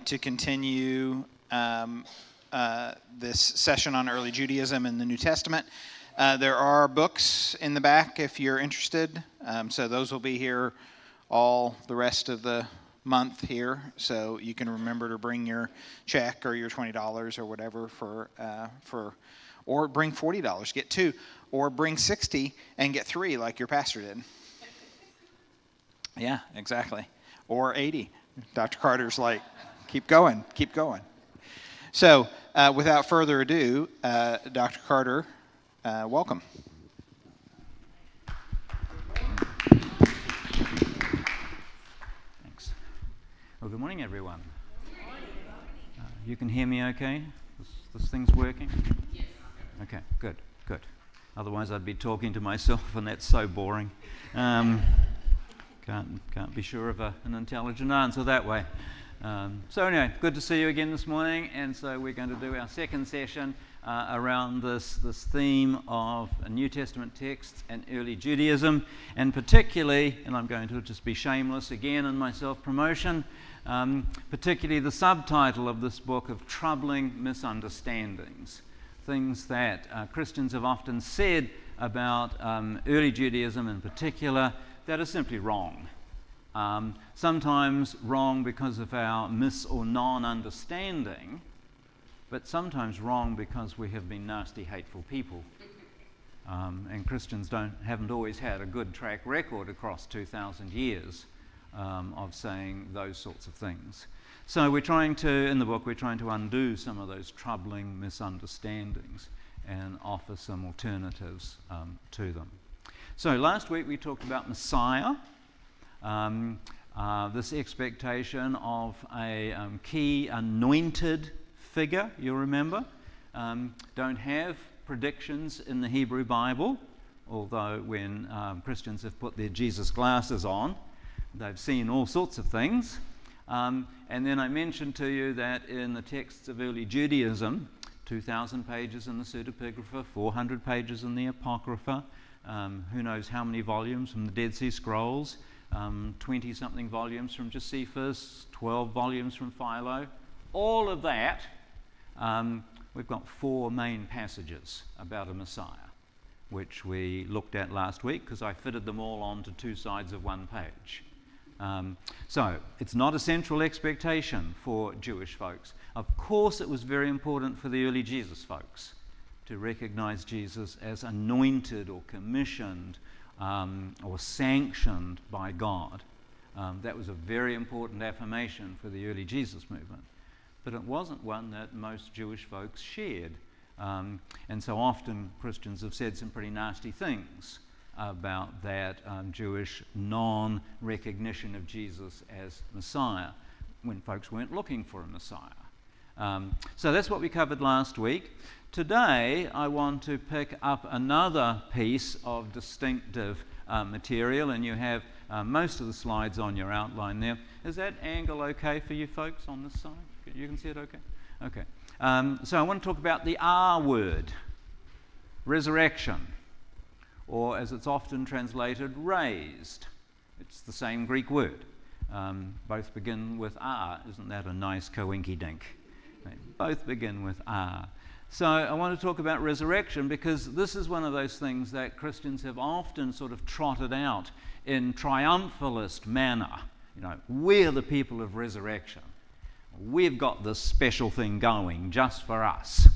to continue this session on early Judaism in the New Testament. There are books in the back if you're interested. So those will be here all the rest of the month here. So you can remember to bring your check or your $20 or whatever or bring $40, get 2, or bring 60 and get 3 like your pastor did. Yeah, exactly. Or 80. Dr. Carter's like, keep going. So, without further ado, Dr. Carter, welcome. Thanks. Well, good morning, everyone. You can hear me okay? This thing's working? Yes. Okay, good. Otherwise, I'd be talking to myself, and that's so boring. Can't be sure of an intelligent answer that way. So anyway, good to see you again this morning, and so we're going to do our second session around this theme of New Testament texts and early Judaism, and particularly, and I'm going to just be shameless again in my self-promotion, particularly the subtitle of this book of Troubling Misunderstandings, things that Christians have often said about early Judaism in particular that are simply wrong. Sometimes wrong because of our mis- or non-understanding, but sometimes wrong because we have been nasty, hateful people. And Christians haven't always had a good track record across 2,000 years of saying those sorts of things. So in the book, we're trying to undo some of those troubling misunderstandings and offer some alternatives to them. So last week we talked about Messiah, this expectation of a key anointed figure, you'll remember. Don't have predictions in the Hebrew Bible, although when Christians have put their Jesus glasses on, they've seen all sorts of things. And then I mentioned to you that in the texts of early Judaism, 2,000 pages in the Pseudepigrapha, 400 pages in the Apocrypha, who knows how many volumes from the Dead Sea Scrolls, 20-something volumes from Josephus, 12 volumes from Philo. All of that, we've got 4 main passages about a Messiah, which we looked at last week because I fitted them all onto 2 sides of 1 page. So it's not a central expectation for Jewish folks. Of course, it was very important for the early Jesus folks to recognize Jesus as anointed or commissioned or sanctioned by God. That was a very important affirmation for the early Jesus movement. But it wasn't one that most Jewish folks shared. And so often Christians have said some pretty nasty things about that Jewish non-recognition of Jesus as Messiah when folks weren't looking for a Messiah. So that's what we covered last week. Today I want to pick up another piece of distinctive material, and you have most of the slides on your outline there. Is that angle okay for you folks on this side? You can see it okay? Okay. So I want to talk about the R word, resurrection, or as it's often translated, raised. It's the same Greek word. Both begin with R. Isn't that a nice coinky-dink? They both begin with R. So I want to talk about resurrection because this is one of those things that Christians have often sort of trotted out in triumphalist manner. You know, we're the people of resurrection. We've got this special thing going just for us,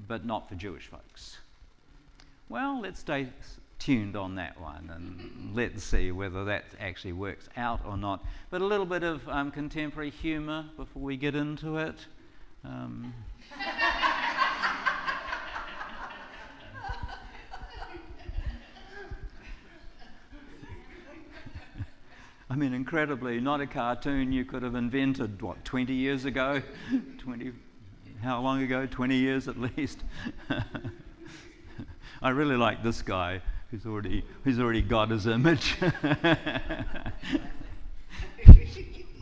but not for Jewish folks. Well, let's stay tuned on that one and let's see whether that actually works out or not. But a little bit of contemporary humour before we get into it. I mean, incredibly, not a cartoon you could have invented, 20 years ago? How long ago? 20 years at least? I really like this guy who's already got his image.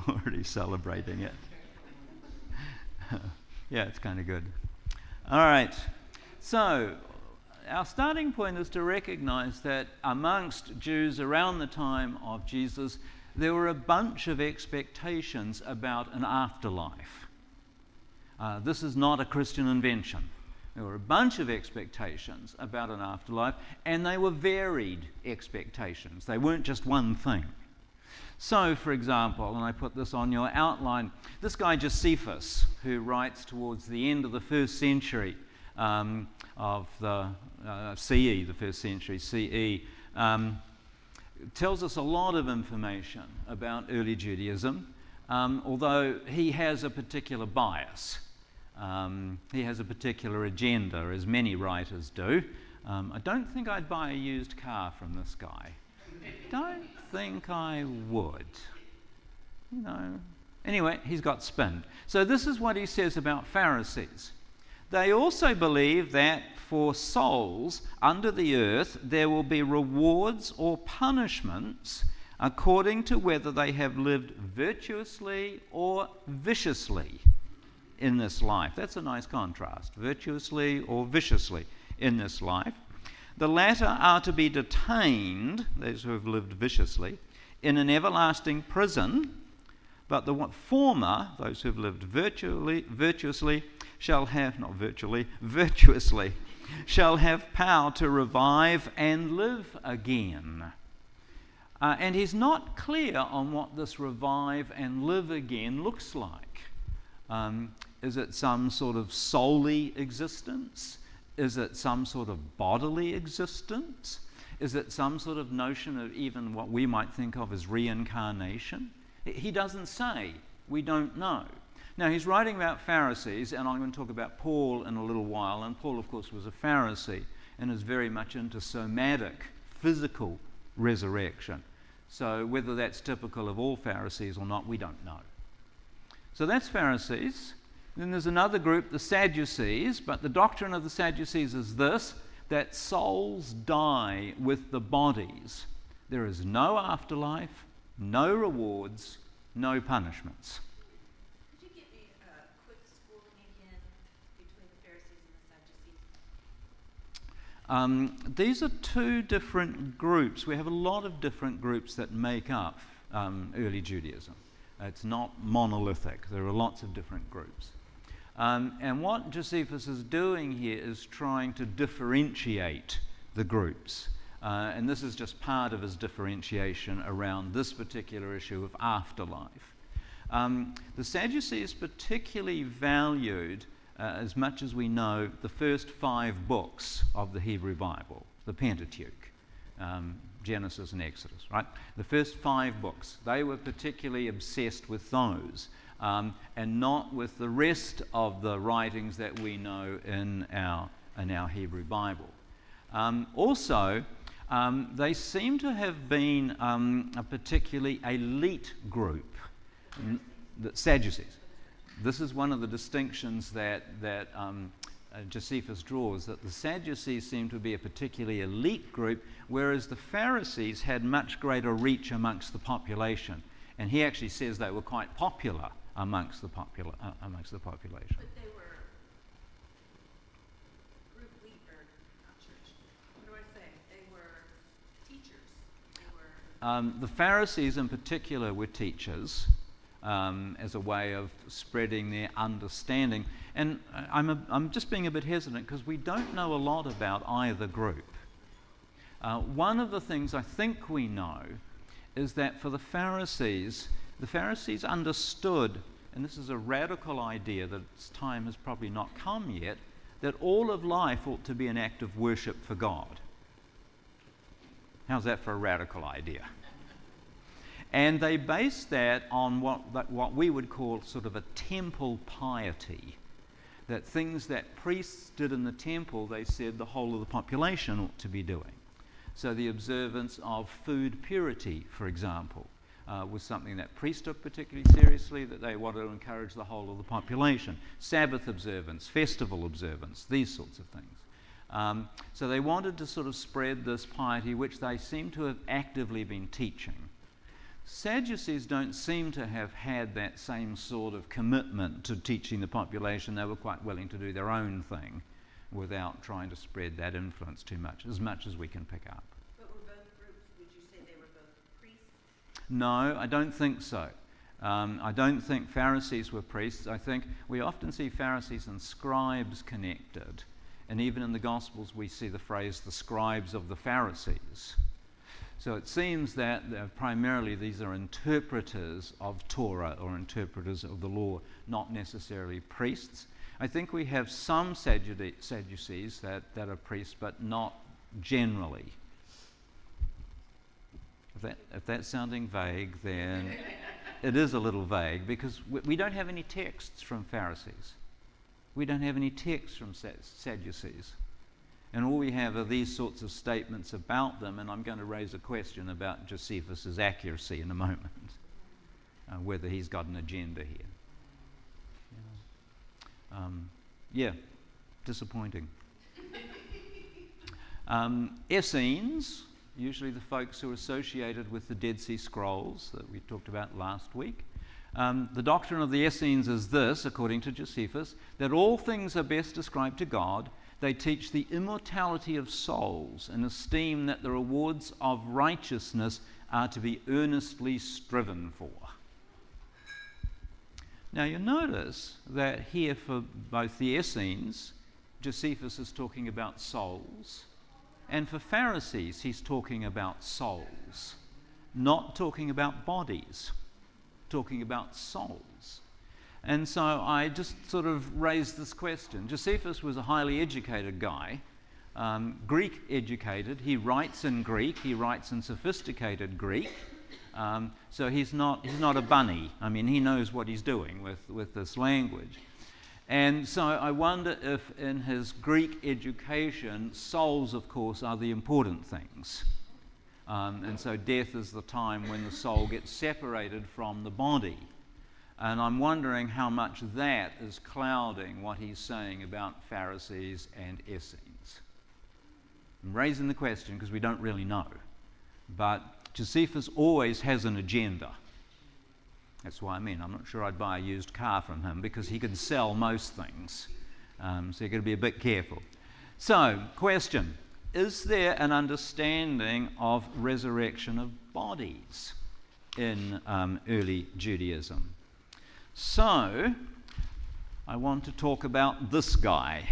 Already celebrating it. Yeah, it's kind of good. All right. So our starting point is to recognize that amongst Jews around the time of Jesus, there were a bunch of expectations about an afterlife. This is not a Christian invention. There were a bunch of expectations about an afterlife, and they were varied expectations. They weren't just one thing. So, for example, and I put this on your outline, this guy Josephus, who writes towards the end of the first century of the CE, the first century CE, tells us a lot of information about early Judaism, although he has a particular bias. He has a particular agenda, as many writers do. I don't think I'd buy a used car from this guy. Don't think I would. Anyway, he's got spin. So this is what he says about Pharisees. They also believe that for souls under the earth there will be rewards or punishments according to whether they have lived virtuously or viciously in this life. That's a nice contrast, virtuously or viciously in this life. The latter are to be detained, those who have lived viciously, in an everlasting prison, but the former, those who have lived virtuously, shall have power to revive and live again. And he's not clear on what this revive and live again looks like. Is it some sort of souly existence? Is it some sort of bodily existence? Is it some sort of notion of even what we might think of as reincarnation? He doesn't say. We don't know. Now, he's writing about Pharisees, and I'm going to talk about Paul in a little while. And Paul, of course, was a Pharisee and is very much into somatic, physical resurrection. So whether that's typical of all Pharisees or not, we don't know. So that's Pharisees. Then there's another group, the Sadducees, but the doctrine of the Sadducees is this, that souls die with the bodies. There is no afterlife, no rewards, no punishments. Could you give me a quick schooling again between the Pharisees and the Sadducees? These are two different groups. We have a lot of different groups that make up early Judaism. It's not monolithic. There are lots of different groups. And what Josephus is doing here is trying to differentiate the groups. And this is just part of his differentiation around this particular issue of afterlife. The Sadducees particularly valued, as much as we know, the first 5 books of the Hebrew Bible, the Pentateuch, Genesis and Exodus, right? The first 5 books, they were particularly obsessed with those. And not with the rest of the writings that we know in our Hebrew Bible. Also, they seem to have been a particularly elite group, the Sadducees. This is one of the distinctions that Josephus draws, that the Sadducees seem to be a particularly elite group, whereas the Pharisees had much greater reach amongst the population. And he actually says they were quite popular amongst the population. But they were group leader, not church. What do I say? They were teachers. They were The Pharisees in particular were teachers as a way of spreading their understanding. And I'm just being a bit hesitant because we don't know a lot about either group. One of the things I think we know is that for the Pharisees understood, and this is a radical idea that its time has probably not come yet, that all of life ought to be an act of worship for God. How's that for a radical idea? And they based that on what we would call sort of a temple piety, that things that priests did in the temple, they said the whole of the population ought to be doing. So the observance of food purity, for example, was something that priests took particularly seriously, that they wanted to encourage the whole of the population. Sabbath observance, festival observance, these sorts of things. So they wanted to sort of spread this piety, which they seem to have actively been teaching. Sadducees don't seem to have had that same sort of commitment to teaching the population. They were quite willing to do their own thing without trying to spread that influence too much as we can pick up. But were both groups, would you say they were both priests? No, I don't think so. I don't think Pharisees were priests. I think we often see Pharisees and scribes connected. And even in the Gospels, we see the phrase, the scribes of the Pharisees. So it seems that primarily these are interpreters of Torah or interpreters of the law, not necessarily priests. I think we have some Sadducees that are priests, but not generally. If that's sounding vague, then it is a little vague, because we don't have any texts from Pharisees. We don't have any texts from Sadducees. And all we have are these sorts of statements about them, and I'm going to raise a question about Josephus' accuracy in a moment, whether he's got an agenda here. Disappointing. Essenes, usually the folks who are associated with the Dead Sea Scrolls that we talked about last week. The doctrine of the Essenes is this, according to Josephus, that all things are best ascribed to God. They teach the immortality of souls and esteem that the rewards of righteousness are to be earnestly striven for. Now you notice that here for both the Essenes, Josephus is talking about souls, and for Pharisees he's talking about souls, not talking about bodies, talking about souls. And so I just sort of raised this question. Josephus was a highly educated guy, Greek educated. He writes in Greek, he writes in sophisticated Greek. So he's not a bunny. I mean, he knows what he's doing with this language. And so I wonder if in his Greek education, souls, of course, are the important things. And so death is the time when the soul gets separated from the body. And I'm wondering how much that is clouding what he's saying about Pharisees and Essenes. I'm raising the question because we don't really know. But Josephus always has an agenda. That's what I mean. I'm not sure I'd buy a used car from him because he can sell most things. So you've got to be a bit careful. So, question. Is there an understanding of resurrection of bodies in early Judaism? So, I want to talk about this guy,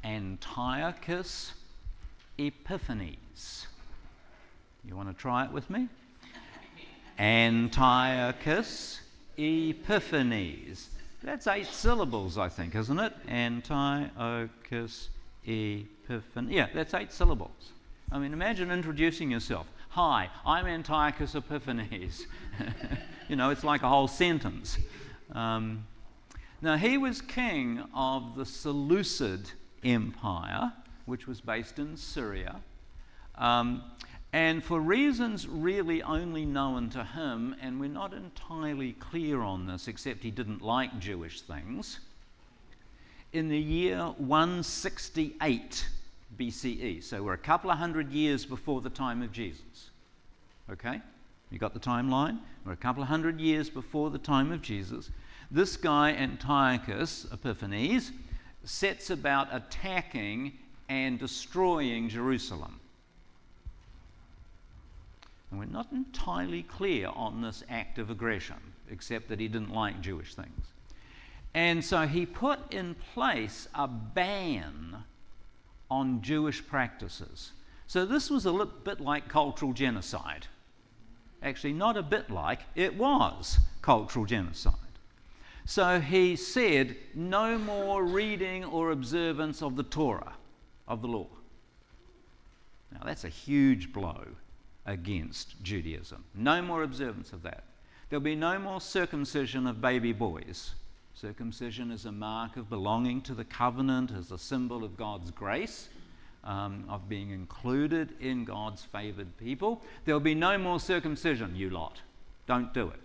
Antiochus Epiphanes. You want to try it with me? Antiochus Epiphanes. That's 8 syllables, I think, isn't it? Antiochus Epiphanes. Yeah, that's 8 syllables. I mean, imagine introducing yourself. Hi, I'm Antiochus Epiphanes. You know, it's like a whole sentence. Now, he was king of the Seleucid Empire, which was based in Syria. And for reasons really only known to him, and we're not entirely clear on this, except he didn't like Jewish things, in the year 168 BCE, so we're a couple of hundred years before the time of Jesus. Okay? You got the timeline? We're a couple of hundred years before the time of Jesus. This guy, Antiochus Epiphanes, sets about attacking and destroying Jerusalem. And we're not entirely clear on this act of aggression, except that he didn't like Jewish things. And so he put in place a ban on Jewish practices. So this was a little bit like cultural genocide. Actually, not a bit like, it was cultural genocide. So he said, no more reading or observance of the Torah, of the law. Now that's a huge blow against Judaism. No more observance of that. There'll be no more circumcision of baby boys. Circumcision is a mark of belonging to the covenant, as a symbol of God's grace, of being included in God's favored people. There'll be no more circumcision, you lot. Don't do it.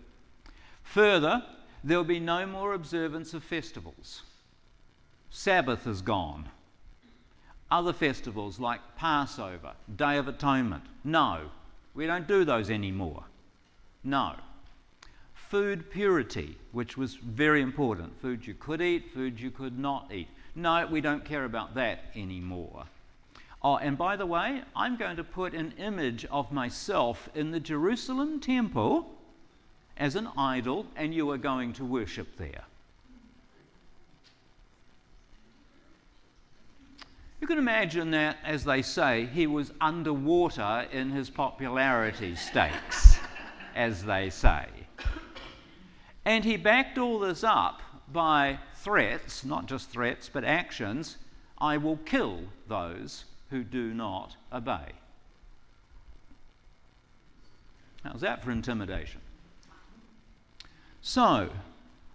Further, there'll be no more observance of festivals. Sabbath is gone. Other festivals like Passover, Day of Atonement, no. We don't do those anymore. No. Food purity, which was very important. Food you could eat, food you could not eat. No, we don't care about that anymore. Oh, and by the way, I'm going to put an image of myself in the Jerusalem temple as an idol, and you are going to worship there. You can imagine that, as they say, he was underwater in his popularity stakes, as they say. And he backed all this up by threats, not just threats, but actions. I will kill those who do not obey. How's that for intimidation? So,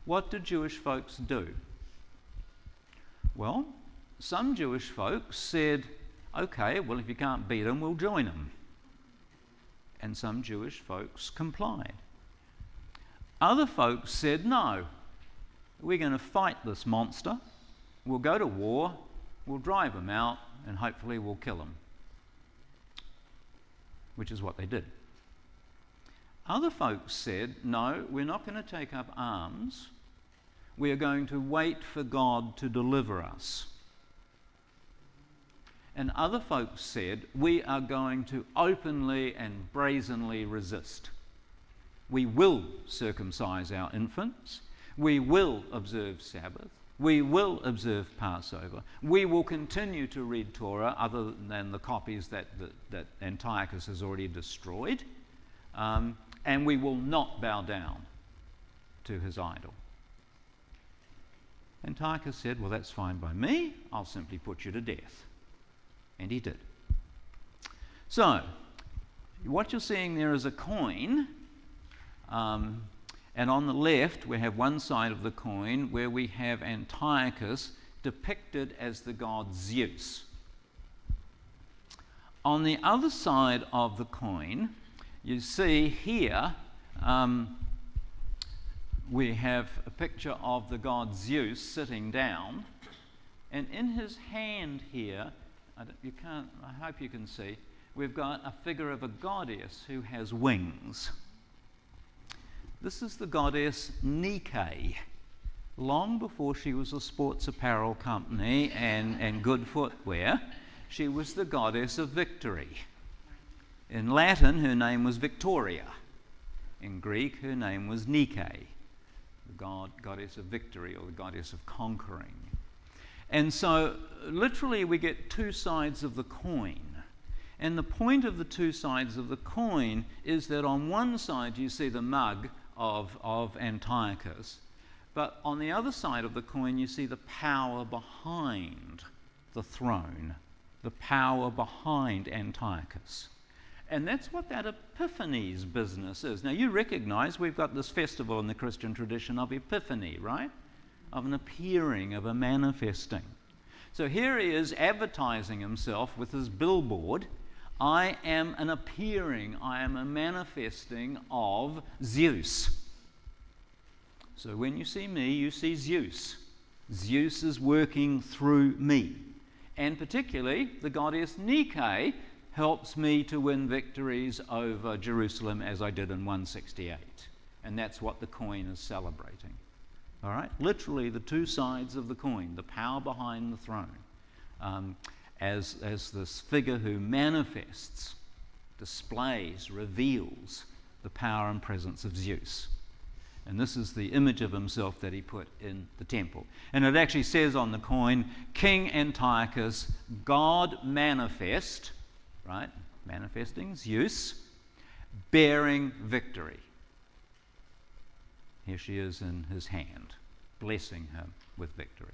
what did Jewish folks do? Well, some Jewish folks said, okay, well, if you can't beat them, we'll join them. And some Jewish folks complied. Other folks said, no, we're going to fight this monster. We'll go to war, we'll drive him out, and hopefully we'll kill him. Which is what they did. Other folks said, no, we're not going to take up arms. We are going to wait for God to deliver us. And other folks said, we are going to openly and brazenly resist. We will circumcise our infants. We will observe Sabbath. We will observe Passover. We will continue to read Torah, other than the copies that Antiochus has already destroyed. And we will not bow down to his idol. Antiochus said, well, that's fine by me. I'll simply put you to death. And he did. So, what you're seeing there is a coin. And on the left, we have one side of the coin where we have Antiochus depicted as the god Zeus. On the other side of the coin, you see here, we have a picture of the god Zeus sitting down. And in his hand here, I hope you can see, we've got a figure of a goddess who has wings. This is the goddess Nike. Long before she was a sports apparel company and good footwear, she was the goddess of victory. In Latin, her name was Victoria. In Greek, her name was Nike, the goddess of victory, or the goddess of conquering. And so, literally, we get two sides of the coin. And the point of the two sides of the coin is that on one side you see the mug of Antiochus, but on the other side of the coin you see the power behind the throne, the power behind Antiochus. And that's what that Epiphanies business is. Now, you recognize we've got this festival in the Christian tradition of Epiphany, right? Of an appearing, of a manifesting. So here he is advertising himself with his billboard. I am an appearing, I am a manifesting of Zeus. So when you see me, you see Zeus. Zeus is working through me. And particularly, the goddess Nike helps me to win victories over Jerusalem as I did in 168. And that's what the coin is celebrating. All right? Literally the two sides of the coin, the power behind the throne. As this figure who manifests, displays, reveals the power and presence of Zeus. And this is the image of himself that he put in the temple. And it actually says on the coin, King Antiochus, God manifest, right? Manifesting Zeus, bearing victory. Here she is in his hand, blessing him with victory.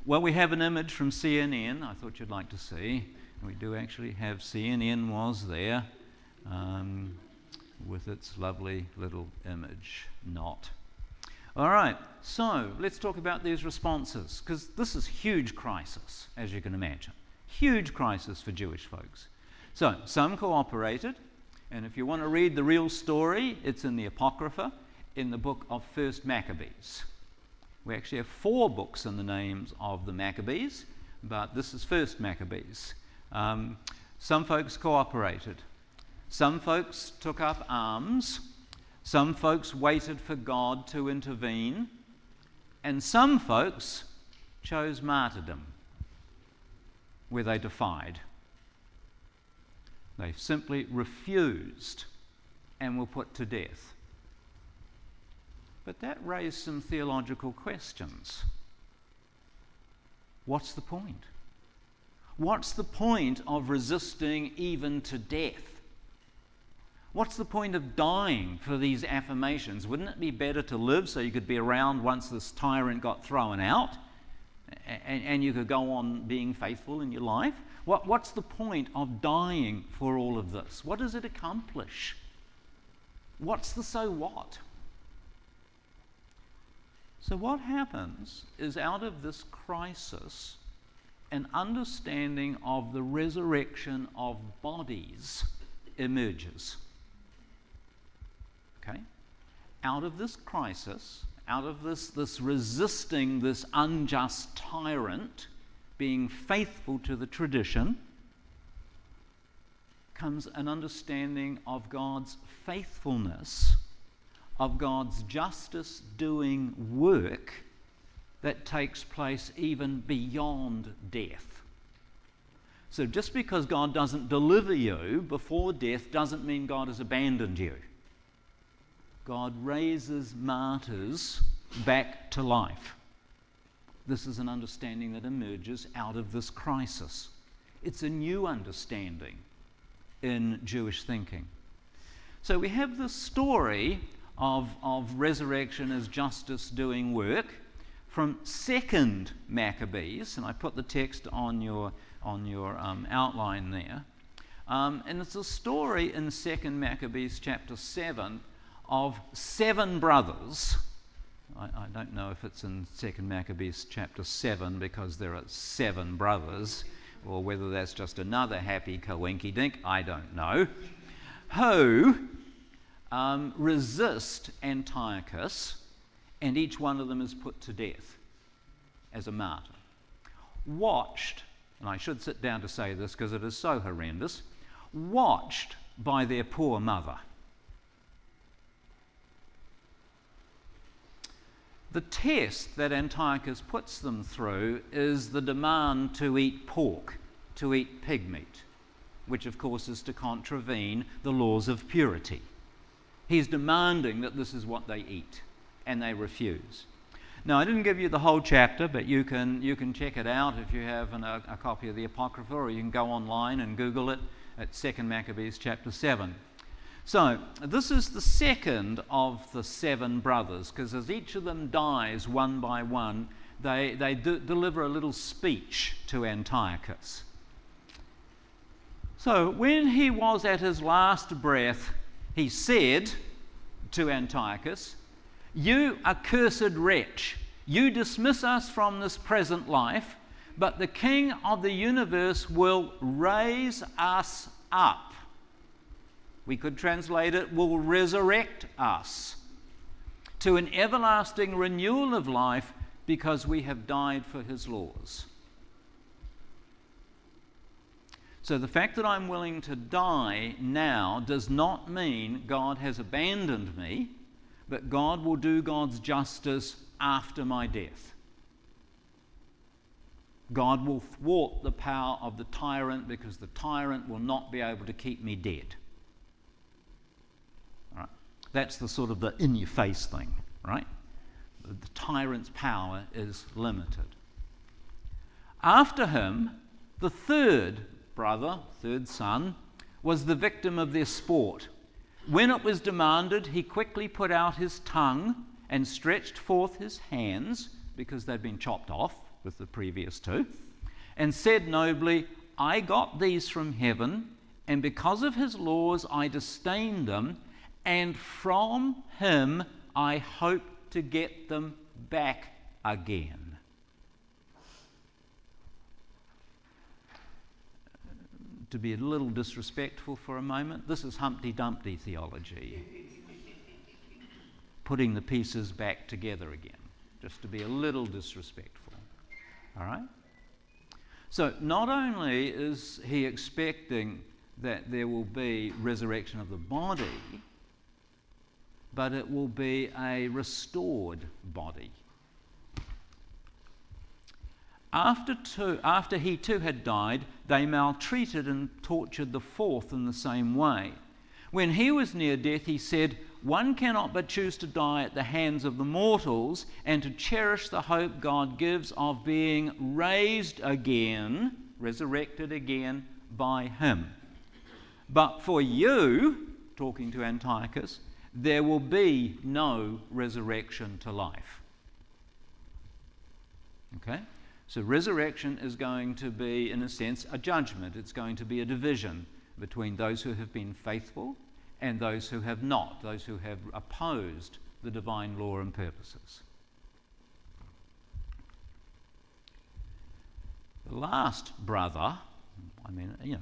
Well, we have an image from CNN I thought you'd like to see. We do actually have CNN was there with its lovely little image. Not. All right, so let's talk about these responses, because this is huge crisis, as you can imagine. Huge crisis for Jewish folks. So, some cooperated, and if you want to read the real story, it's in the Apocrypha, in the book of 1st Maccabees. We actually have 4 books in the names of the Maccabees, but this is 1st Maccabees. Some folks cooperated. Some folks took up arms. Some folks waited for God to intervene. And some folks chose martyrdom, where they defied. They simply refused and were put to death. But that raised some theological questions. What's the point? What's the point of resisting even to death? What's the point of dying for these affirmations? Wouldn't it be better to live so you could be around once this tyrant got thrown out and you could go on being faithful in your life? What's the point of dying for all of this? What does it accomplish? What's the so what? So what happens is, out of this crisis, an understanding of the resurrection of bodies emerges. Okay? Out of this crisis, out of this resisting this unjust tyrant, being faithful to the tradition, comes an understanding of God's faithfulness, of God's justice doing work that takes place even beyond death. So just because God doesn't deliver you before death doesn't mean God has abandoned you. God raises martyrs back to life. This is an understanding that emerges out of this crisis. It's a new understanding in Jewish thinking. So we have this story of resurrection as justice doing work from 2nd Maccabees, and I put the text on your outline there. And it's a story in 2nd Maccabees chapter 7 of 7 brothers. I don't know if it's in 2nd Maccabees chapter 7 because there are 7 brothers, or whether that's just another happy coinky-dink, I don't know, who resist Antiochus, and each one of them is put to death as a martyr. Watched, and I should sit down to say this because it is so horrendous, watched by their poor mother. The test that Antiochus puts them through is the demand to eat pork, to eat pig meat, which of course is to contravene the laws of purity. He's demanding that this is what they eat, and they refuse. Now, I didn't give you the whole chapter, but you can check it out if you have a copy of the Apocrypha, or you can go online and Google it at 2nd Maccabees chapter 7. So, this is the second of the 7 brothers, because as each of them dies one by one, they deliver a little speech to Antiochus. So, when he was at his last breath, he said to Antiochus, "You accursed wretch, you dismiss us from this present life, but the King of the universe will raise us up." We could translate it, will resurrect us to an everlasting renewal of life because we have died for his laws. So the fact that I'm willing to die now does not mean God has abandoned me, but God will do God's justice after my death. God will thwart the power of the tyrant because the tyrant will not be able to keep me dead. All right? That's the sort of the in-your-face thing, right? The tyrant's power is limited. After him, the third brother, third son, was the victim of their sport. When it was demanded, he quickly put out his tongue and stretched forth his hands, because they'd been chopped off with the previous 2, and said nobly, "I got these from heaven, and because of his laws I disdained them, and from him I hope to get them back again." To be a little disrespectful for a moment, this is Humpty Dumpty theology. Putting the pieces back together again, just to be a little disrespectful. All right? So not only is he expecting that there will be resurrection of the body, but it will be a restored body. After he too had died, they maltreated and tortured the fourth in the same way. When he was near death, he said, "One cannot but choose to die at the hands of the mortals and to cherish the hope God gives of being raised again," resurrected again, "by him. But for you," talking to Antiochus, "there will be no resurrection to life." Okay? So resurrection is going to be, in a sense, a judgment. It's going to be a division between those who have been faithful and those who have not, those who have opposed the divine law and purposes. The last brother,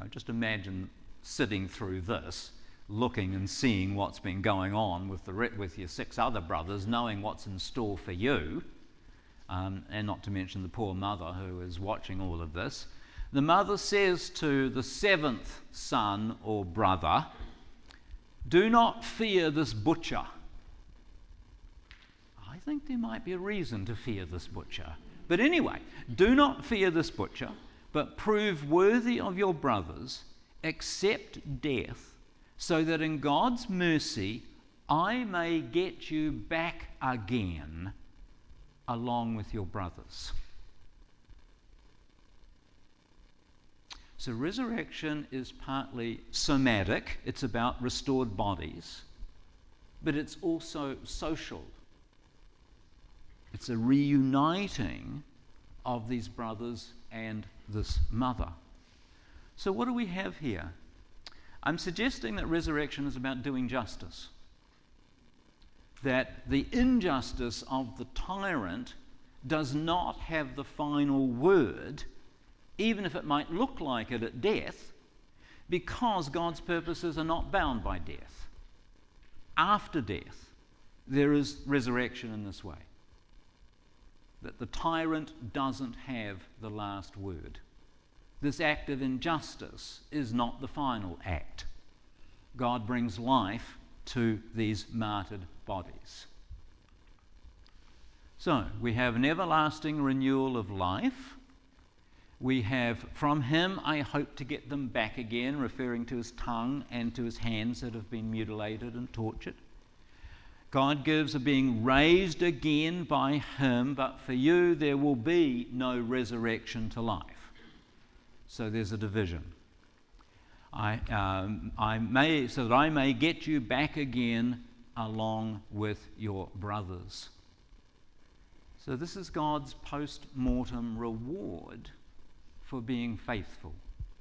just imagine sitting through this, looking and seeing what's been going on with your 6 other brothers, knowing what's in store for you. And not to mention the poor mother who is watching all of this. The mother says to the 7th son or brother, "Do not fear this butcher." I think there might be a reason to fear this butcher. But anyway, "Do not fear this butcher, but prove worthy of your brothers, accept death, so that in God's mercy I may get you back again along with your brothers." So resurrection is partly somatic, it's about restored bodies, but it's also social. It's a reuniting of these brothers and this mother. So what do we have here? I'm suggesting that resurrection is about doing justice. That the injustice of the tyrant does not have the final word, even if it might look like it at death, because God's purposes are not bound by death. After death, there is resurrection in this way. That the tyrant doesn't have the last word. This act of injustice is not the final act. God brings life to these martyred bodies. So, we have an everlasting renewal of life. We have, "From him I hope to get them back again," referring to his tongue and to his hands that have been mutilated and tortured. God gives a being raised again by him, but for you there will be no resurrection to life. So there's a division. So that I may get you back again along with your brothers. So this is God's post-mortem reward for being faithful,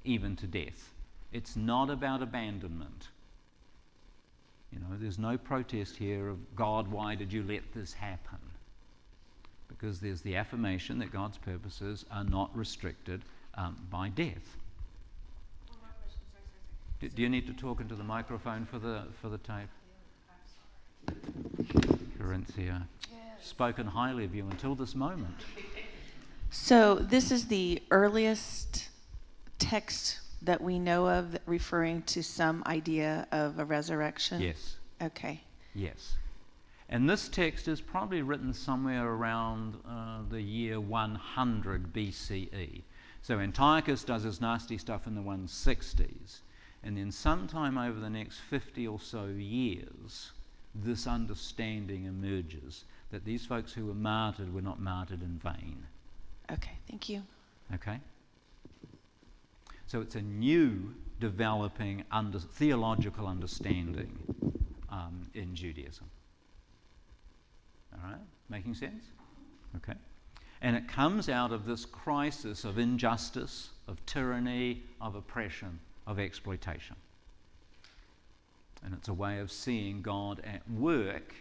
even to death. It's not about abandonment. There's no protest here of, "God, why did you let this happen?" Because there's the affirmation that God's purposes are not restricted by death. One more question. Sorry. Do you need to talk into the microphone for the tape? Corinthia, spoken highly of you until this moment. So this is the earliest text that we know of referring to some idea of a resurrection? Yes. Okay. Yes. And this text is probably written somewhere around the year 100 BCE. So Antiochus does his nasty stuff in the 160s. And then sometime over the next 50 or so years, this understanding emerges that these folks who were martyred were not martyred in vain. Okay, thank you. Okay? So it's a new developing theological understanding in Judaism. All right? Making sense? Okay. And it comes out of this crisis of injustice, of tyranny, of oppression, of exploitation. And it's a way of seeing God at work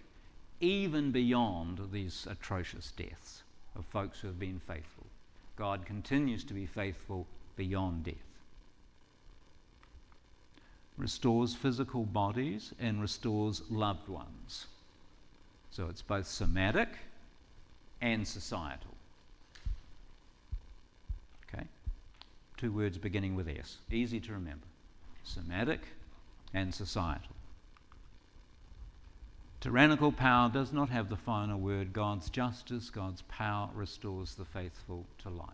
even beyond these atrocious deaths of folks who have been faithful. God continues to be faithful beyond death. Restores physical bodies and restores loved ones. So it's both somatic and societal. Okay? 2 words beginning with S. Easy to remember. Somatic and societal. Tyrannical power does not have the final word. God's justice, God's power restores the faithful to life.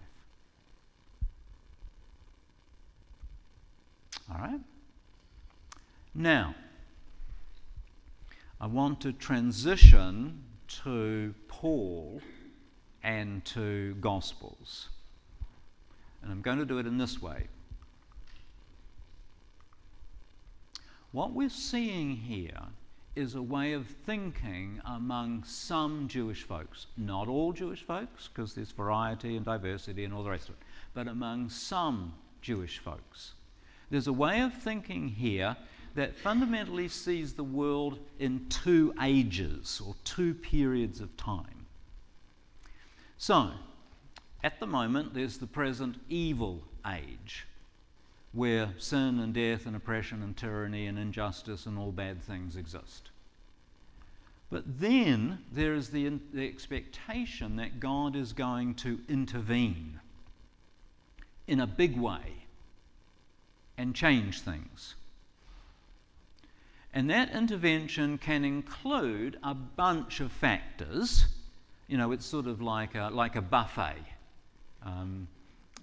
All right? Now, I want to transition to Paul and to Gospels. And I'm going to do it in this way. What we're seeing here is a way of thinking among some Jewish folks. Not all Jewish folks, because there's variety and diversity and all the rest of it, but among some Jewish folks. There's a way of thinking here that fundamentally sees the world in two ages or two periods of time. So, at the moment, there's the present evil age, where sin and death and oppression and tyranny and injustice and all bad things exist. But then there is the expectation that God is going to intervene in a big way and change things. And that intervention can include a bunch of factors. You know, it's sort of like a buffet,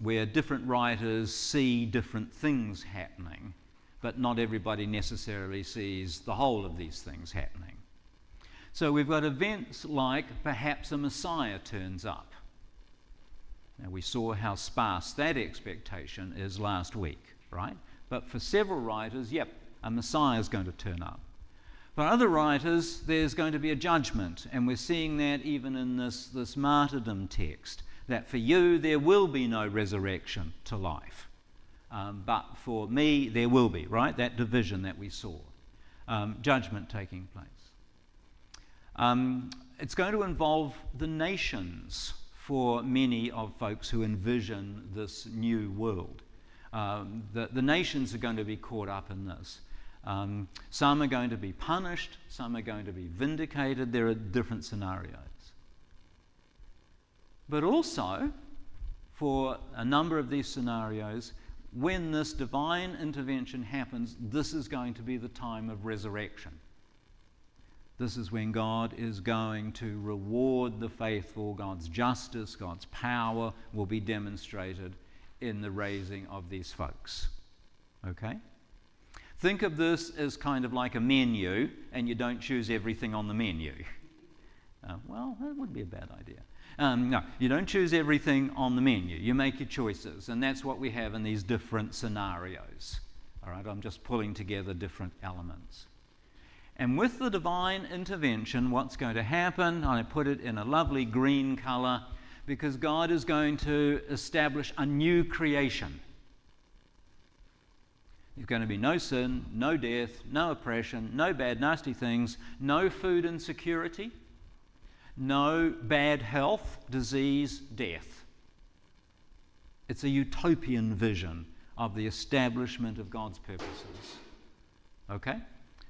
where different writers see different things happening, but not everybody necessarily sees the whole of these things happening. So we've got events like perhaps a Messiah turns up. Now, we saw how sparse that expectation is last week, right? But for several writers, yep, a Messiah is going to turn up. For other writers, there's going to be a judgment, and we're seeing that even in this martyrdom text, that for you there will be no resurrection to life. But for me, there will be, right? That division that we saw. Judgment taking place. It's going to involve the nations for many of folks who envision this new world. The nations are going to be caught up in this. Some are going to be punished, some are going to be vindicated. There are different scenarios. But also, for a number of these scenarios, when this divine intervention happens, this is going to be the time of resurrection. This is when God is going to reward the faithful. God's justice, God's power will be demonstrated in the raising of these folks. Okay? Think of this as kind of like a menu, and you don't choose everything on the menu. Well, that would be a bad idea. No, you don't choose everything on the menu. You make your choices, and that's what we have in these different scenarios. All right, I'm just pulling together different elements. And with the divine intervention, what's going to happen, I put it in a lovely green colour, because God is going to establish a new creation. There's going to be no sin, no death, no oppression, no bad, nasty things, no food insecurity, no bad health, disease, death. It's a utopian vision of the establishment of God's purposes. Okay?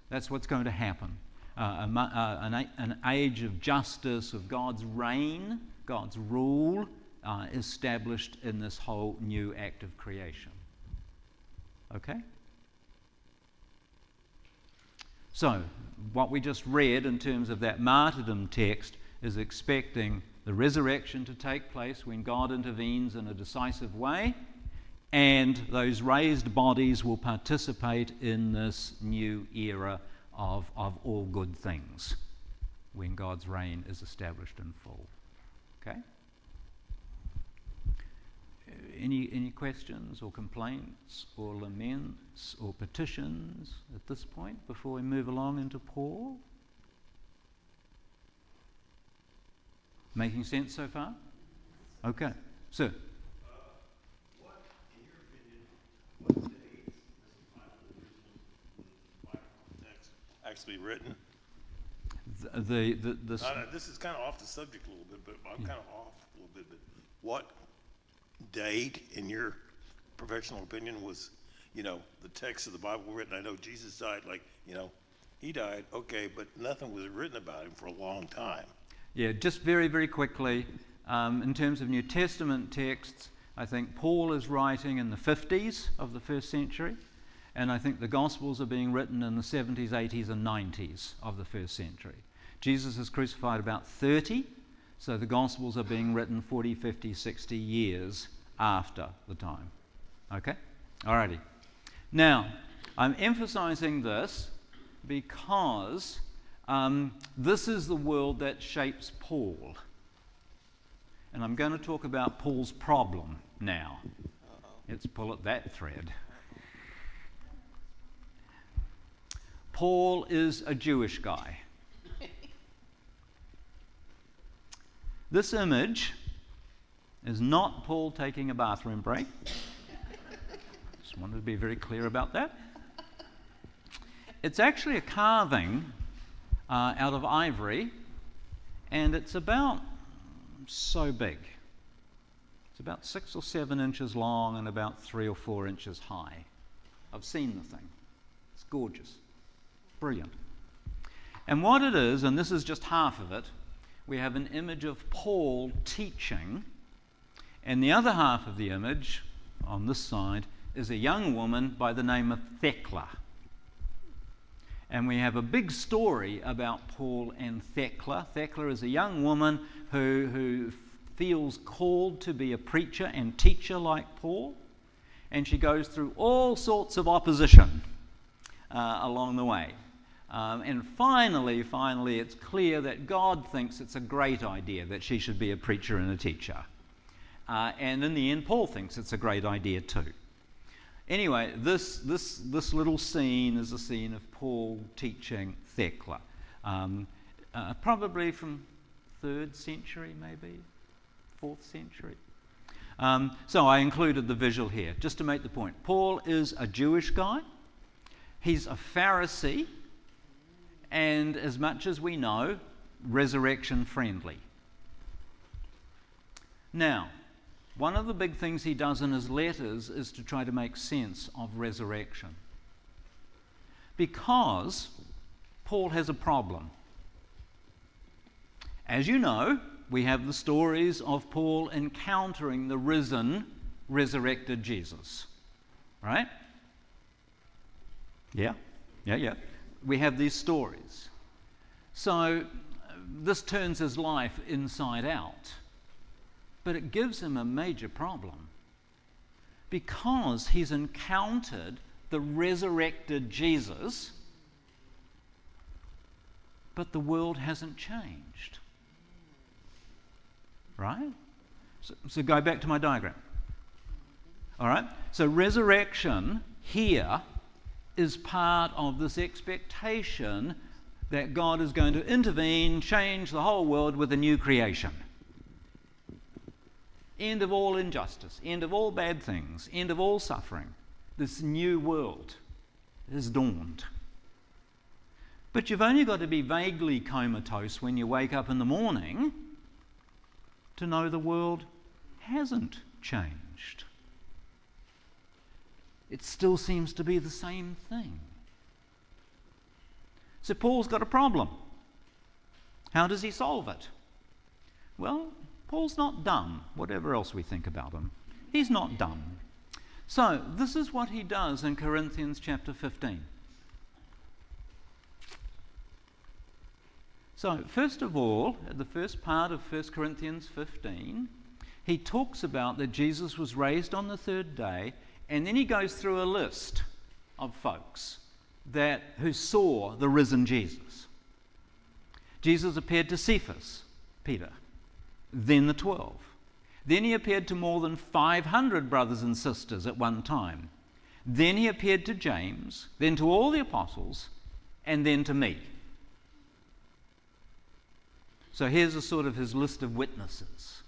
That's what's going to happen. An age of justice, of God's reign, God's rule, established in this whole new act of creation. Okay? So, what we just read in terms of that martyrdom text is expecting the resurrection to take place when God intervenes in a decisive way, and those raised bodies will participate in this new era of all good things when God's reign is established in full. Okay? Any questions or complaints or laments or petitions at this point before we move along into Paul? Making sense so far? Okay. Sir? What, in your opinion, what dates this Bible text actually written? This is kind of off the subject a little bit, but I'm kind of off a little bit. But what date, in your professional opinion, was, the text of the Bible written? I know Jesus died, he died, okay, but nothing was written about him for a long time. Yeah, just very, very quickly, in terms of New Testament texts, I think Paul is writing in the 50s of the first century, and I think the Gospels are being written in the 70s, 80s, and 90s of the first century. Jesus is crucified about 30, so the Gospels are being written 40, 50, 60 years after the time. Okay? Alrighty. Now, I'm emphasizing this because this is the world that shapes Paul. And I'm going to talk about Paul's problem now. Let's pull at that thread. Paul is a Jewish guy. This image is not Paul taking a bathroom break. Just wanted to be very clear about that. It's actually a carving out of ivory, and it's about so big. It's about 6 or 7 inches long and about 3 or 4 inches high. I've seen the thing. It's gorgeous. Brilliant. And what it is, and this is just half of it, we have an image of Paul teaching, and the other half of the image, on this side, is a young woman by the name of Thecla. And we have a big story about Paul and Thecla. Thecla is a young woman who feels called to be a preacher and teacher like Paul, and she goes through all sorts of opposition along the way. And finally, it's clear that God thinks it's a great idea that she should be a preacher and a teacher. And in the end, Paul thinks it's a great idea too. Anyway, this little scene is a scene of Paul teaching Thecla, probably from 3rd century, maybe 4th century. So I included the visual here just to make the point. Paul is a Jewish guy. He's a Pharisee, and as much as we know, resurrection friendly. Now, one of the big things he does in his letters is to try to make sense of resurrection. Because Paul has a problem. As you know, we have the stories of Paul encountering the risen, resurrected Jesus. Right? Yeah. We have these stories. So this turns his life inside out. But it gives him a major problem because he's encountered the resurrected Jesus, but the world hasn't changed. Right? So go back to my diagram. All right? So resurrection here is part of this expectation that God is going to intervene, change the whole world with a new creation. End of all injustice, end of all bad things, end of all suffering. This new world has dawned. But you've only got to be vaguely comatose when you wake up in the morning to know the world hasn't changed. It still seems to be the same thing. So Paul's got a problem. How does he solve it? Well, Paul's not dumb, whatever else we think about him. He's not dumb. So this is what he does in Corinthians chapter 15. So first of all, at the first part of 1 Corinthians 15, he talks about that Jesus was raised on the 3rd day, and then he goes through a list of folks who saw the risen Jesus. Jesus appeared to Cephas, Peter, then the 12. Then he appeared to more than 500 brothers and sisters at one time. Then he appeared to James, then to all the apostles, and then to me. So here's a sort of his list of witnesses.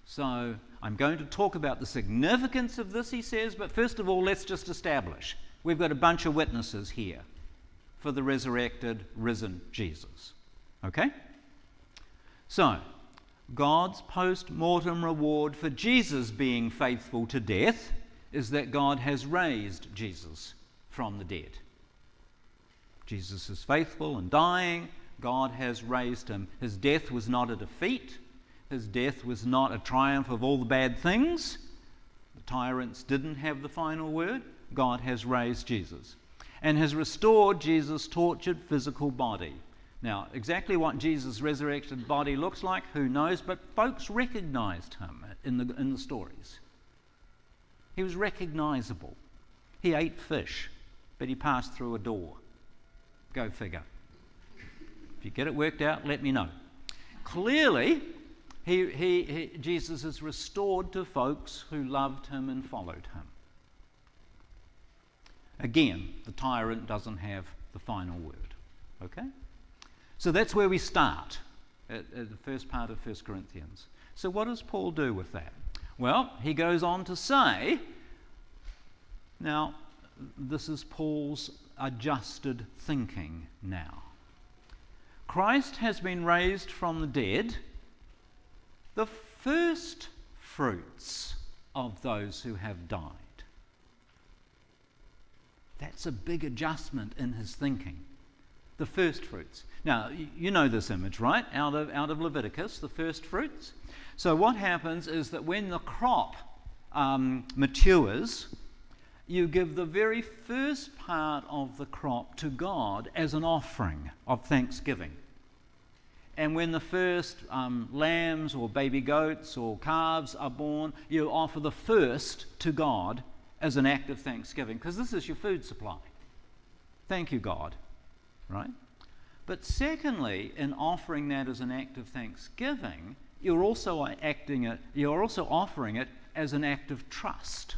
So I'm going to talk about the significance of this, he says, but first of all, let's just establish we've got a bunch of witnesses here for the resurrected, risen Jesus. Okay? So, God's post-mortem reward for Jesus being faithful to death is that God has raised Jesus from the dead. Jesus is faithful and dying. God has raised him. His death was not a defeat. His death was not a triumph of all the bad things. The tyrants didn't have the final word. God has raised Jesus and has restored Jesus' tortured physical body. Now, exactly what Jesus' resurrected body looks like, who knows? But folks recognized him in the stories. He was recognizable. He ate fish, but he passed through a door. Go figure. If you get it worked out, let me know. Clearly, Jesus is restored to folks who loved him and followed him. Again, the tyrant doesn't have the final word. Okay? So that's where we start, at the first part of 1 Corinthians. So what does Paul do with that? Well, he goes on to say, now, this is Paul's adjusted thinking now. Christ has been raised from the dead, the first fruits of those who have died. That's a big adjustment in his thinking. The first fruits. Now, you know this image, right? Out of Leviticus, the first fruits. So what happens is that when the crop matures, you give the very first part of the crop to God as an offering of thanksgiving. And when the first lambs or baby goats or calves are born, you offer the first to God as an act of thanksgiving, because this is your food supply. Thank you, God. Right? But secondly, in offering that as an act of thanksgiving, you're also offering it as an act of trust.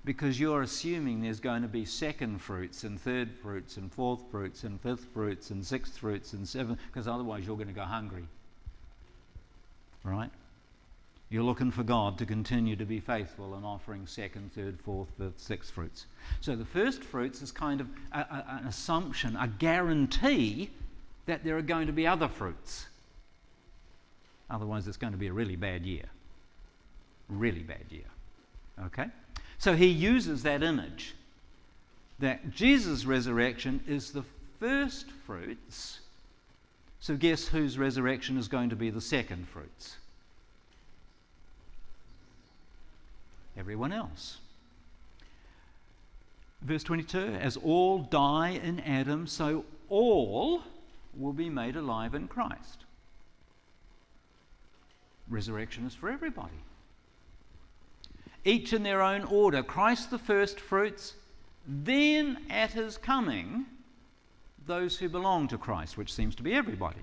Because you're assuming there's going to be second fruits and third fruits and fourth fruits and fifth fruits and sixth fruits and seventh, because otherwise you're going to go hungry. Right? You're looking for God to continue to be faithful in offering second, third, fourth, fifth, sixth fruits. So the first fruits is kind of an assumption, a guarantee that there are going to be other fruits. Otherwise it's going to be a really bad year. Really bad year. Okay? So he uses that image that Jesus' resurrection is the first fruits. So guess whose resurrection is going to be the second fruits? Everyone else. Verse 22, as all die in Adam, so all will be made alive in Christ. Resurrection is for everybody. Each in their own order. Christ the first fruits, then at his coming, those who belong to Christ, which seems to be everybody.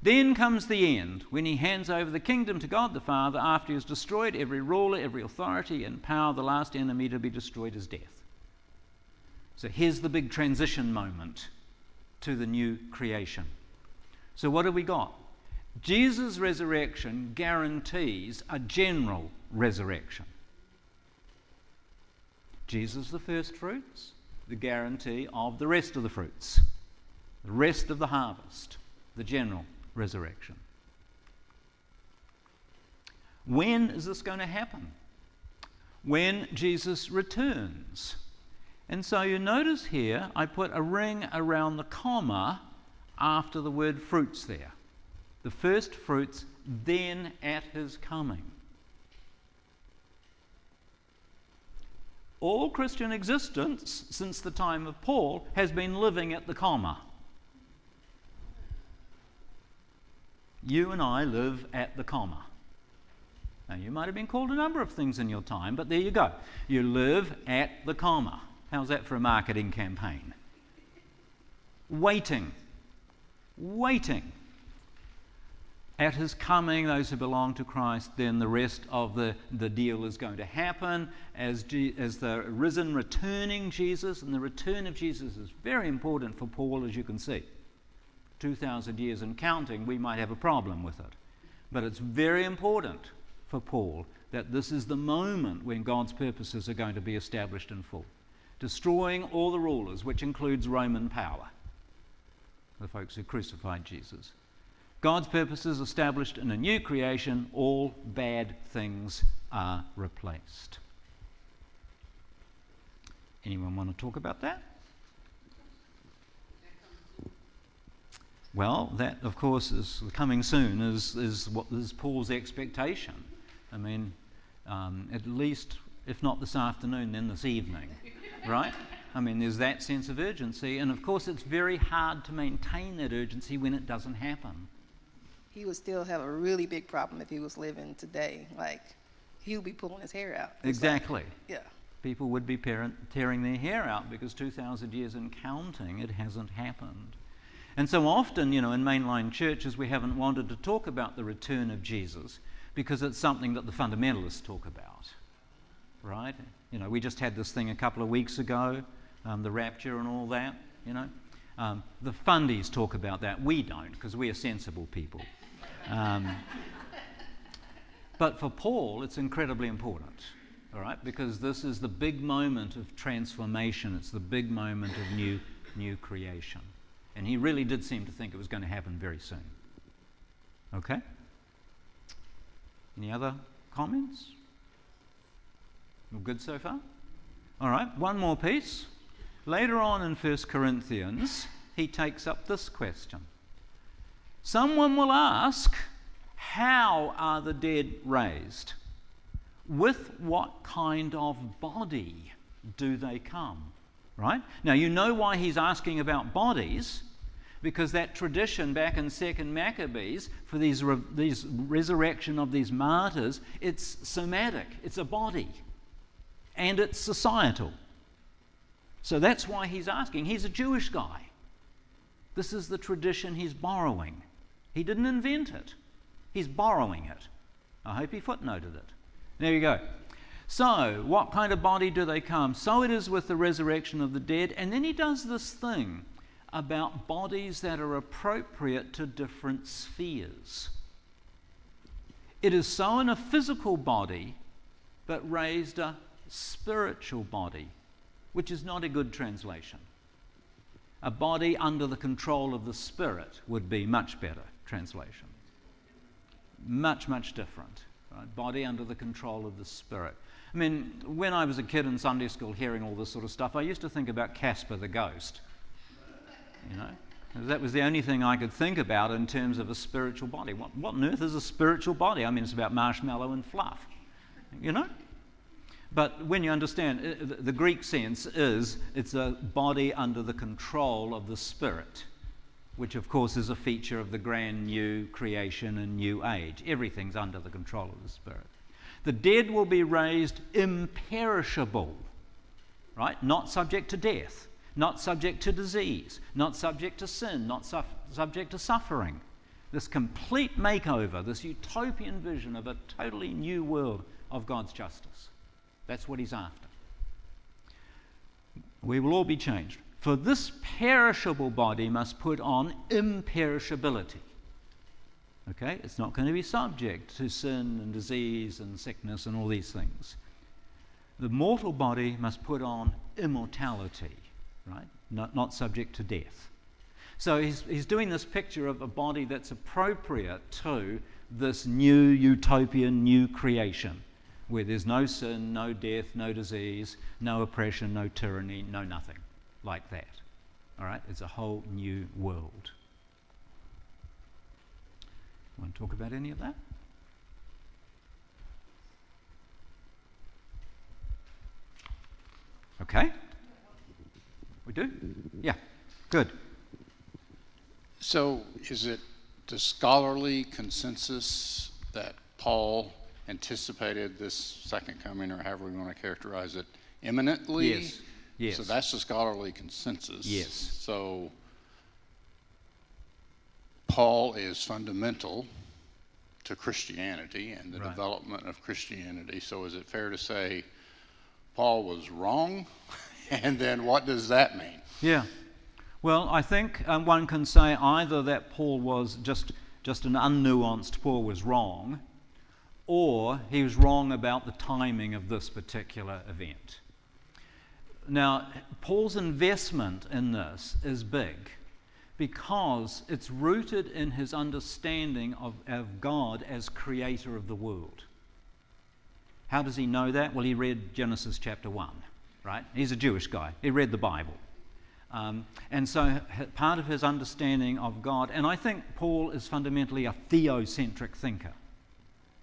Then comes the end, when he hands over the kingdom to God the Father after he has destroyed every ruler, every authority and power. The last enemy to be destroyed is death. So here's the big transition moment to the new creation. So what have we got? Jesus' resurrection guarantees a general resurrection. Jesus the first fruits, the guarantee of the rest of the fruits, the rest of the harvest, the general resurrection. When is this going to happen? When Jesus returns. And so you notice here I put a ring around the comma after the word fruits there. The first fruits, then at his coming. All Christian existence since the time of Paul has been living at the comma. You and I live at the comma. Now, you might have been called a number of things in your time, but there you go. You live at the comma. How's that for a marketing campaign? Waiting. At his coming, those who belong to Christ, then the rest of the deal is going to happen as the risen, returning Jesus. And the return of Jesus is very important for Paul, as you can see. 2,000 years and counting, we might have a problem with it. But it's very important for Paul that this is the moment when God's purposes are going to be established in full. Destroying all the rulers, which includes Roman power, the folks who crucified Jesus. God's purposes established in a new creation, all bad things are replaced. Anyone want to talk about that? Well, that, of course, is coming soon, is what is Paul's expectation. I mean, at least, if not this afternoon, then this evening, right? I mean, there's that sense of urgency, and of course it's very hard to maintain that urgency when it doesn't happen. He would still have a really big problem if he was living today. Like, he would be pulling his hair out. It's Exactly. like, yeah. people would be tearing their hair out because 2,000 years and counting, it hasn't happened. And so often, in mainline churches, we haven't wanted to talk about the return of Jesus because it's something that the fundamentalists talk about, right? We just had this thing a couple of weeks ago, the rapture and all that, The fundies talk about that. We don't, because we are sensible people. But for Paul, it's incredibly important, all right? Because this is the big moment of transformation. It's the big moment of new creation. And he really did seem to think it was going to happen very soon. Okay? Any other comments? All good so far? All right, one more piece. Later on in 1 Corinthians, he takes up this question. Someone will ask, how are the dead raised? With what kind of body do they come? Right? Now, you know why he's asking about bodies, because that tradition back in 2nd Maccabees for these resurrection of these martyrs, it's somatic, it's a body, and it's societal. So that's why he's asking. He's a Jewish guy. This is the tradition he's borrowing. He didn't invent it. He's borrowing it. I hope he footnoted it. There you go. So, what kind of body do they come? So it is with the resurrection of the dead. And then he does this thing about bodies that are appropriate to different spheres. It is so in a physical body, but raised a spiritual body, which is not a good translation. A body under the control of the Spirit would be much better translation. Much, much different. Right? Body under the control of the Spirit. I mean, when I was a kid in Sunday school hearing all this sort of stuff, I used to think about Casper the ghost. That was the only thing I could think about in terms of a spiritual body. What on earth is a spiritual body? I mean, it's about marshmallow and fluff. But when you understand, the Greek sense is it's a body under the control of the Spirit, which of course is a feature of the grand new creation and new age. Everything's under the control of the Spirit. The dead will be raised imperishable, right? Not subject to death, not subject to disease, not subject to sin, not subject to suffering. This complete makeover, this utopian vision of a totally new world of God's justice. That's what he's after. We will all be changed. For this perishable body must put on imperishability. Okay? It's not going to be subject to sin and disease and sickness and all these things. The mortal body must put on immortality, right? Not subject to death. So he's doing this picture of a body that's appropriate to this new utopian, new creation, where there's no sin, no death, no disease, no oppression, no tyranny, no nothing like that. All right? It's a whole new world. Want to talk about any of that? Okay. We do? Yeah. Good. So is it the scholarly consensus that Paul anticipated this second coming, or however we want to characterize it, imminently? Yes. Yes. So that's the scholarly consensus. Yes. So Paul is fundamental to Christianity and the development of Christianity. So is it fair to say Paul was wrong? And then what does that mean? Yeah. Well, I think one can say either that Paul was just an unnuanced Paul was wrong, or he was wrong about the timing of this particular event. Now, Paul's investment in this is big because it's rooted in his understanding of God as creator of the world. How does he know that? Well, he read Genesis chapter 1, right? He's a Jewish guy. He read the Bible. And so part of his understanding of God, and I think Paul is fundamentally a theocentric thinker.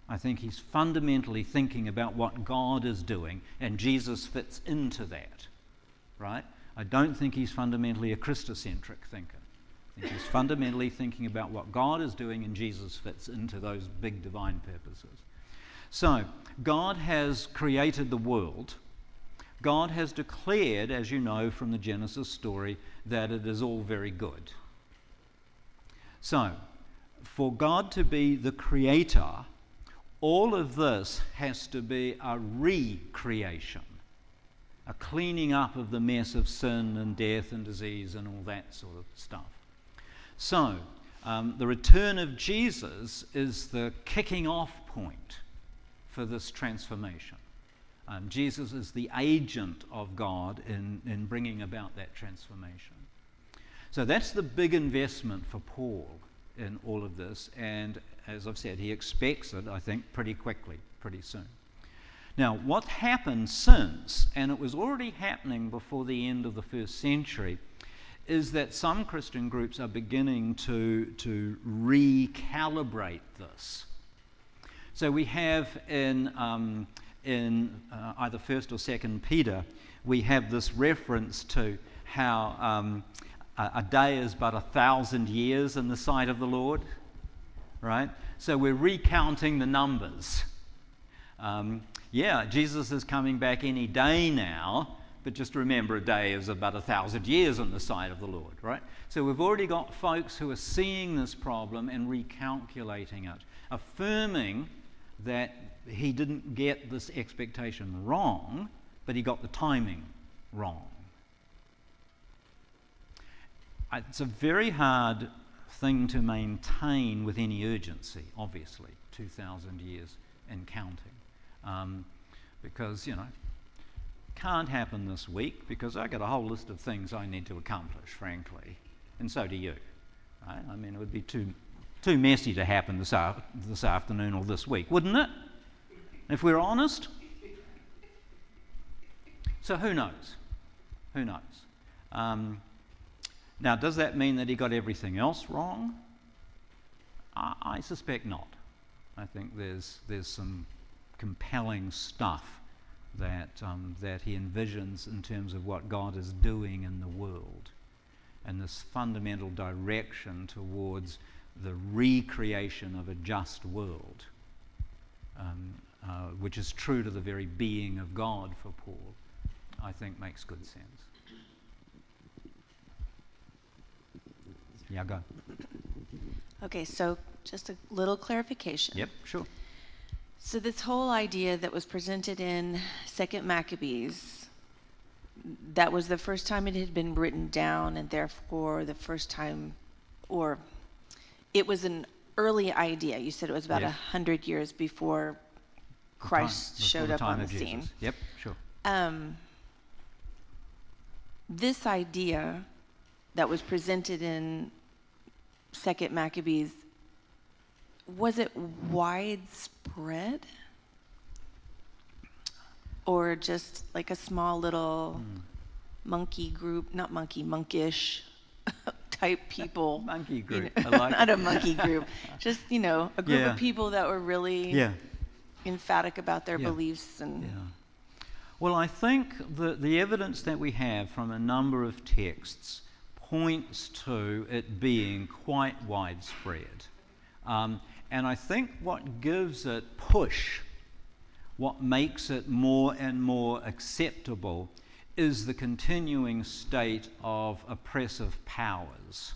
I think he's fundamentally thinking about what God is doing, and Jesus fits into that, right? I don't think he's fundamentally a Christocentric thinker. I think he's fundamentally thinking about what God is doing, and Jesus fits into those big divine purposes. So, God has created the world, God has declared, as you know from the Genesis story, that it is all very good. So, for God to be the creator, all of this has to be a recreation, a cleaning up of the mess of sin and death and disease and all that sort of stuff. So, the return of Jesus is the kicking off point for this transformation. Jesus is the agent of God in bringing about that transformation. So that's the big investment for Paul in all of this, and as I've said, he expects it, I think, pretty quickly, pretty soon. Now, what happened since, and it was already happening before the end of the first century, is that some Christian groups are beginning to recalibrate this. So we have in either 1st or 2nd Peter, we have this reference to how a day is but 1,000 years in the sight of the Lord, right? So we're recounting the numbers. Jesus is coming back any day now, but just remember, a day is about 1,000 years in the sight of the Lord, right? So we've already got folks who are seeing this problem and recalculating it, affirming that he didn't get this expectation wrong, but he got the timing wrong. It's a very hard thing to maintain with any urgency, obviously, 2,000 years and counting. Because, can't happen this week because I've got a whole list of things I need to accomplish, frankly, and so do you. Right? I mean, it would be too messy to happen this afternoon or this week, wouldn't it? If we're honest. So who knows? Who knows? Now, does that mean that he got everything else wrong? I suspect not. I think there's some compelling stuff that he envisions in terms of what God is doing in the world, and this fundamental direction towards the recreation of a just world, which is true to the very being of God for Paul, I think makes good sense. Yeah, go. Okay, so just a little clarification. Yep, sure. So this whole idea that was presented in 2nd Maccabees, that was the first time it had been written down, and therefore the first time, or it was an early idea. You said it was about 100 years before Christ showed up on the scene. Yep, sure. This idea that was presented in 2nd Maccabees, was it widespread? Or just like a small little monkey group, not monkey, monkish type people? Monkey group, I like not a monkey group. Just, a group of people that were really emphatic about their beliefs. And Well, I think the evidence that we have from a number of texts points to it being quite widespread. And I think what gives it push, what makes it more and more acceptable, is the continuing state of oppressive powers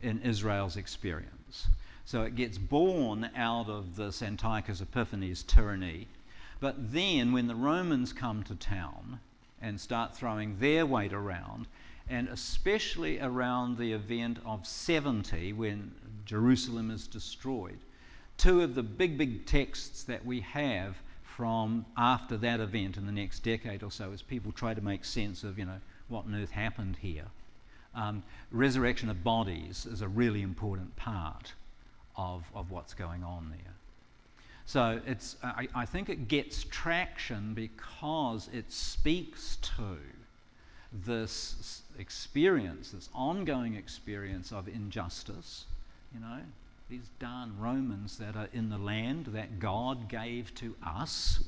in Israel's experience. So it gets born out of this Antiochus Epiphanes tyranny, but then when the Romans come to town and start throwing their weight around, and especially around the event of 70, when Jerusalem is destroyed, two of the big texts that we have from after that event in the next decade or so, as people try to make sense of, what on earth happened here. Resurrection of bodies is a really important part of what's going on there. So I think it gets traction because it speaks to this experience, this ongoing experience of injustice, these darn Romans that are in the land that God gave to us.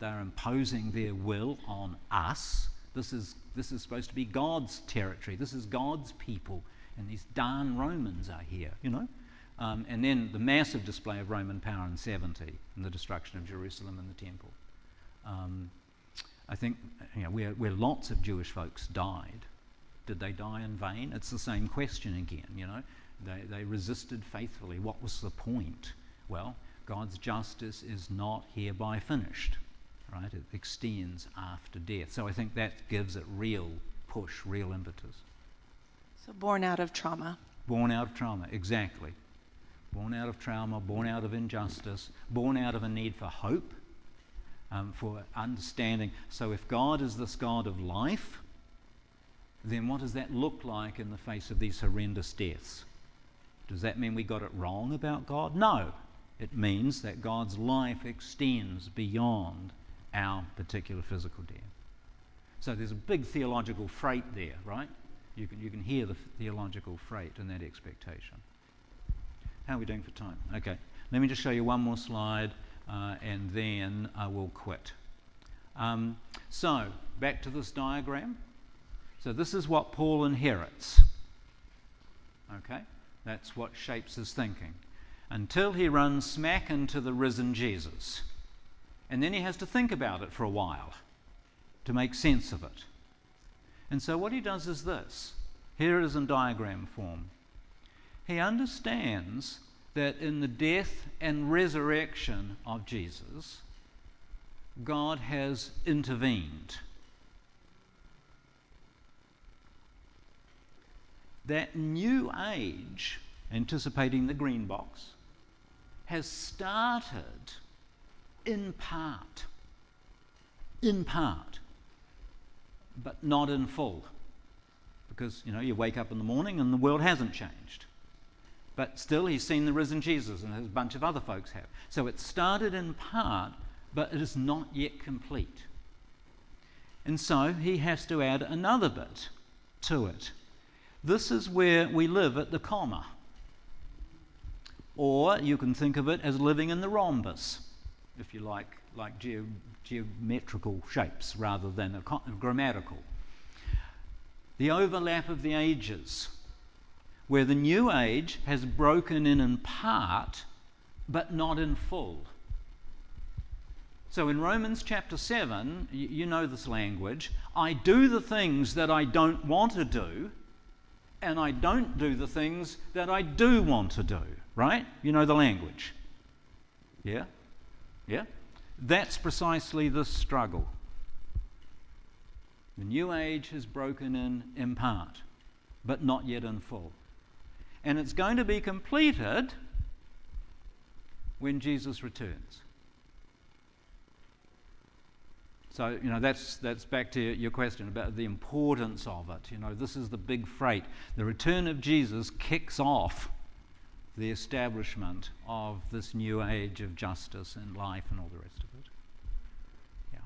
They're imposing their will on us. This is supposed to be God's territory. This is God's people, and these darn Romans are here, And then the massive display of Roman power in 70 and the destruction of Jerusalem and the temple. I think where lots of Jewish folks died, did they die in vain? It's the same question again, They resisted faithfully. What was the point? Well, God's justice is not hereby finished, right? It extends after death. So I think that gives it real push, real impetus. So born out of trauma. Born out of trauma, exactly. Born out of trauma, born out of injustice, born out of a need for hope, for understanding. So if God is this God of life, then what does that look like in the face of these horrendous deaths? Does that mean we got it wrong about God? No. It means that God's life extends beyond our particular physical death. So there's a big theological freight there, right? You can hear the theological freight in that expectation. How are we doing for time? Okay, let me just show you one more slide, and then we'll quit. So back to this diagram. So this is what Paul inherits. Okay, that's what shapes his thinking. Until he runs smack into the risen Jesus. And then he has to think about it for a while to make sense of it. And so what he does is this. Here it is in diagram form. He understands that in the death and resurrection of Jesus, God has intervened. That new age, anticipating the green box, has started in part, but not in full. Because, you wake up in the morning and the world hasn't changed. But still, he's seen the risen Jesus, and a bunch of other folks have. So it started in part, but it is not yet complete. And so he has to add another bit to it. This is where we live at the comma. Or you can think of it as living in the rhombus, if you like geometrical shapes rather than grammatical. The overlap of the ages, where the new age has broken in part, but not in full. So in Romans chapter 7, you know this language, I do the things that I don't want to do, and I don't do the things that I do want to do, right? You know the language. Yeah? Yeah? That's precisely the struggle. The new age has broken in part, but not yet in full. And it's going to be completed when Jesus returns. So, that's back to your question about the importance of it. This is the big freight. The return of Jesus kicks off the establishment of this new age of justice and life and all the rest of it. Yeah.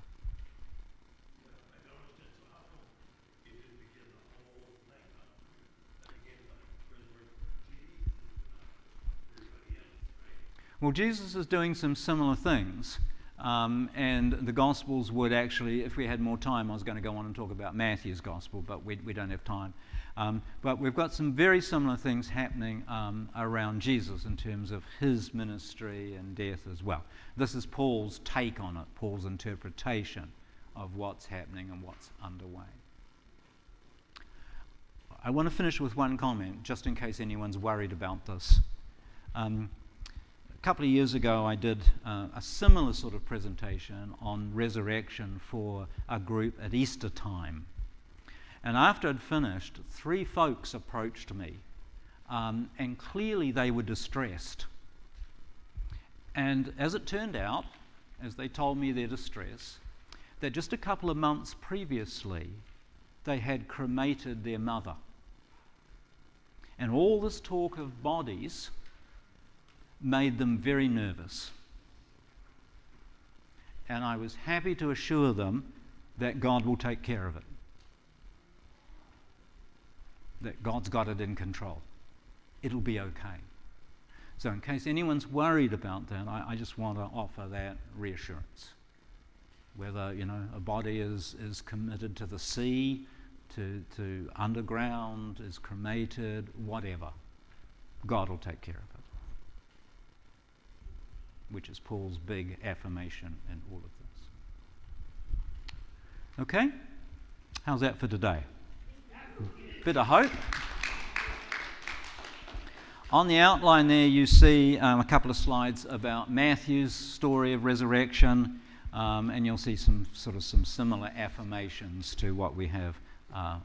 Well, Jesus is doing some similar things. And the Gospels would actually, if we had more time, I was going to go on and talk about Matthew's Gospel, but we don't have time. But we've got some very similar things happening around Jesus in terms of his ministry and death as well. This is Paul's take on it, Paul's interpretation of what's happening and what's underway. I want to finish with one comment, just in case anyone's worried about this. A couple of years ago, I did a similar sort of presentation on resurrection for a group at Easter time. And after I'd finished, 3 folks approached me, and clearly they were distressed. And as it turned out, as they told me their distress, that just a couple of months previously, they had cremated their mother. And all this talk of bodies made them very nervous. And I was happy to assure them that God will take care of it. That God's got it in control. It'll be okay. So in case anyone's worried about that, I just want to offer that reassurance. Whether, a body is committed to the sea, to underground, is cremated, whatever, God will take care of it. Which is Paul's big affirmation in all of this. Okay? How's that for today? Bit of hope. On the outline there, you see a couple of slides about Matthew's story of resurrection, and you'll see some similar affirmations to what we have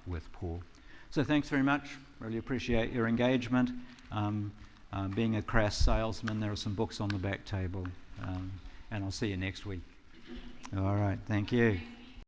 with Paul. So thanks very much. Really appreciate your engagement. Being a crass salesman, there are some books on the back table, and I'll see you next week. All right. Thank you.